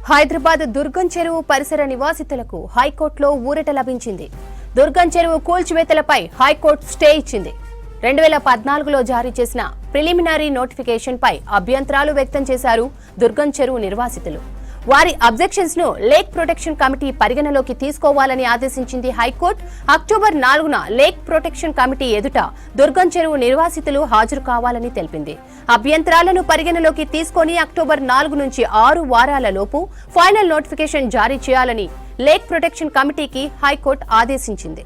హైదరాబాద్ దుర్గం చెరువు పరిసర నివాసితులకు హైకోర్టులో ఊరట లభించింది. దుర్గం చెరువు కూల్చివేతలపై హైకోర్టు స్టే ఇచ్చింది. 2014లో జారీ చేసిన ప్రిలిమినరీ నోటిఫికేషన్ పై అభ్యంతరాలు వ్యక్తం చేశారు దుర్గం చెరువు నిర్వాసితులు. వారి అబ్జెక్షన్స్ ను లేక్ ప్రొటెక్షన్ కమిటీ పరిగణలోకి తీసుకోవాలని ఆదేశించింది హైకోర్టు. అక్టోబర్ 4న లేక్ ప్రొటెక్షన్ కమిటీ ఎదుట దుర్గం చెరువు నిర్వాసితులు హాజరు కావాలని తెలిపింది. అభ్యంతరాలను పరిగణలోకి తీసుకొని అక్టోబర్ 4 నుంచి 6 వారాల లోపు ఫైనల్ నోటిఫికేషన్ జారీ చేయాలని లేక్ ప్రొటెక్షన్ కమిటీకి హైకోర్టు ఆదేశించింది.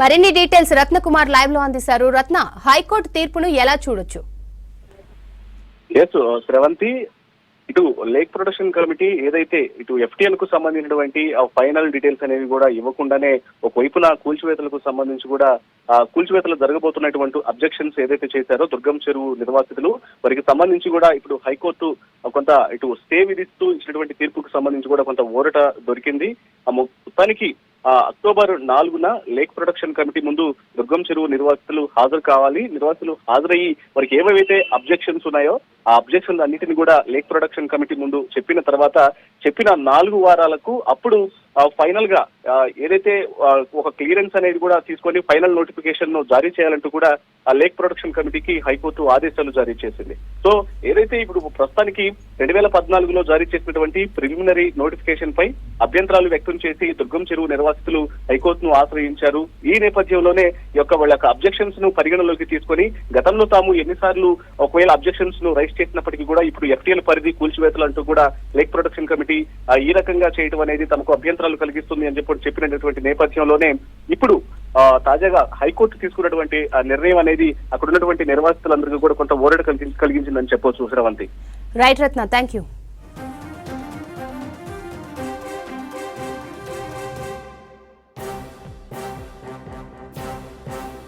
మరిన్ని డీటెయిల్స్ రత్నకుమార్ లైవ్ లో అందిస్తారు. రత్న, హైకోర్టు తీర్పును ఎలా చూడొచ్చు? శ్రవంతి, ఇటు లేక్ ప్రొటెక్షన్ కమిటీ ఏదైతే ఇటు ఎఫ్టీఎల్ కు సంబంధించినటువంటి ఫైనల్ డీటెయిల్స్ అనేవి కూడా ఇవ్వకుండానే ఒకవైపున కూల్చివేతలకు సంబంధించి కూడా కూల్చివేతలు జరగబోతున్నటువంటి అబ్జెక్షన్స్ ఏదైతే చేశారో దుర్గం చెరువు నిర్వాసితులు, వారికి సంబంధించి కూడా ఇప్పుడు హైకోర్టు కొంత ఇటు స్టే విధిస్తూ ఇచ్చినటువంటి తీర్పుకు సంబంధించి కూడా కొంత ఊరట దొరికింది. మొత్తానికి అక్టోబర్ 4న లేక్ ప్రొటెక్షన్ కమిటీ ముందు దుర్గం చెరువు నిర్వాసితులు హాజరు కావాలి. నిర్వాసితులు హాజరయ్యి వారికి ఏవైతే అబ్జెక్షన్స్ ఉన్నాయో ఆ అబ్జెక్షన్స్ అన్నిటిని కూడా లేక్ ప్రొటెక్షన్ కమిటీ ముందు చెప్పిన తర్వాత చెప్పిన 4 వారాలకు అప్పుడు ఫైనల్ గా ఏదైతే ఒక క్లియరెన్స్ అనేది కూడా తీసుకొని ఫైనల్ నోటిఫికేషన్ ను జారీ చేయాలంటూ కూడా ఆ లేక్ ప్రొటెక్షన్ కమిటీకి హైకోర్టు ఆదేశాలు జారీ చేసింది. సో ఏదైతే ఇప్పుడు ప్రస్తుతానికి 2014లో జారీ చేసినటువంటి ప్రిలిమినరీ నోటిఫికేషన్ పై అభ్యంతరాలు వ్యక్తం చేసి దుర్గం చెరువు నిర్వాసితులు హైకోర్టును ఆశ్రయించారు. ఈ నేపథ్యంలోనే వాళ్ళ యొక్క అబ్జెక్షన్స్ ను పరిగణలోకి తీసుకొని గతంలో తాము ఎన్నిసార్లు ఒకవేళ అబ్జెక్షన్స్ ను రైజ్ చేసినప్పటికీ కూడా ఇప్పుడు ఎఫ్టీఎల్ పరిధి కూల్చివేతలు అంటూ కూడా లేక్ ప్రొటెక్షన్ కమిటీ ఈ రకంగా చేయడం అనేది తమకు అభ్యంతరాలు కలిగిస్తుంది అని చెప్పినటువంటి నేపథ్యంలోనే ఇప్పుడు తాజాగా హైకోర్టు తీసుకున్నటువంటి నిర్ణయం అనేది అక్కడ ఉన్నటువంటి నిర్వాసితులందరికీ కూడా కొంత ఊరట కలిగించిందని చెప్పొచ్చు Sravanthi. Right Ratna, thank you.